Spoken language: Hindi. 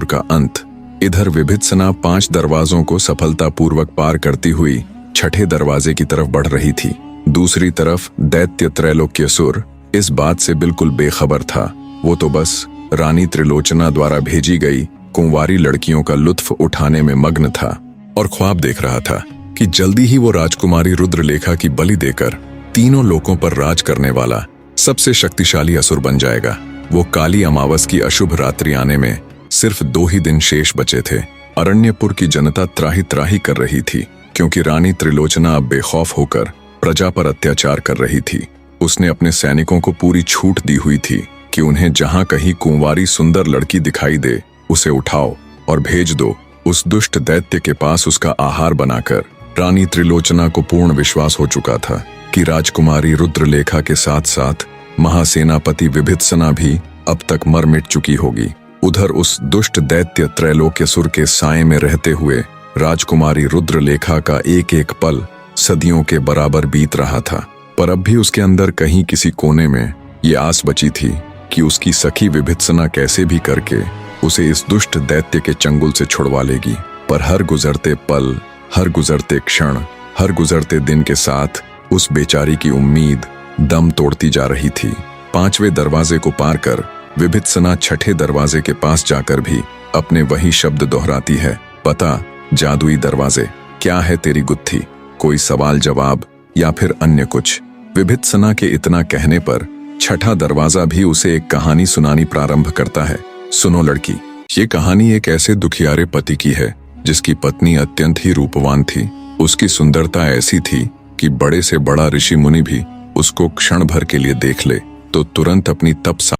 का अंत। इधर विभित्सना 5 दरवाजों को सफलतापूर्वक पार करती हुई छठे दरवाजे की तरफ बढ़ रही थी। दूसरी तरफ दैत्य त्रैलोक्यसुर इस बात से बिल्कुल बेखबर था। वो तो बस रानी त्रिलोचना द्वारा भेजी गई कुंवारी लड़कियों का लुत्फ उठाने में मग्न था और ख्वाब देख रहा था कि जल्दी ही वो राजकुमारी रुद्रलेखा की बलि देकर तीनों लोकों पर राज करने वाला सबसे शक्तिशाली असुर बन जाएगा। वो काली अमावस की अशुभ रात्रि आने में सिर्फ 2 ही दिन शेष बचे थे। अरण्यपुर की जनता त्राही त्राही कर रही थी, क्योंकि रानी त्रिलोचना अब बेखौफ होकर प्रजा पर अत्याचार कर रही थी। उसने अपने सैनिकों को पूरी छूट दी हुई थी कि उन्हें जहां कहीं कुंवारी सुंदर लड़की दिखाई दे उसे उठाओ और भेज दो उस दुष्ट दैत्य के पास उसका आहार बनाकर। रानी त्रिलोचना को पूर्ण विश्वास हो चुका था कि राजकुमारी रुद्रलेखा के साथ साथ महासेनापति विभित्सना भी अब तक मर मिट चुकी होगी। उधर उस दुष्ट दैत्य त्रैलोक्यसुर के साए में रहते हुए राजकुमारी रुद्रलेखा का एक एक पल सदियों के बराबर बीत रहा था। पर अब भी उसके अंदर कहीं किसी कोने में ये आस बची थी कि उसकी सखी विभित्सना कैसे भी करके उसे इस दुष्ट दैत्य के चंगुल से छुड़वा लेगी। पर हर गुजरते पल, हर गुजरते क्षण, हर गुजरते दिन के साथ उस बेचारी की उम्मीद दम तोड़ती जा रही थी। 5वें दरवाजे को पार कर विभित्सना छठे दरवाजे के पास जाकर भी अपने वही शब्द दोहराती है, बता जादुई दरवाजे, क्या है तेरी गुत्थी? कोई सवाल जवाब या फिर अन्य कुछ? विभित्सना के इतना कहने पर छठा दरवाजा भी उसे एक कहानी सुनानी प्रारंभ करता है। सुनो लड़की, ये कहानी एक ऐसे दुखियारे पति की है जिसकी पत्नी अत्यंत ही रूपवान थी। उसकी सुंदरता ऐसी थी कि बड़े से बड़ा ऋषि मुनि भी उसको क्षण भर के लिए देख ले तो तुरंत अपनी तप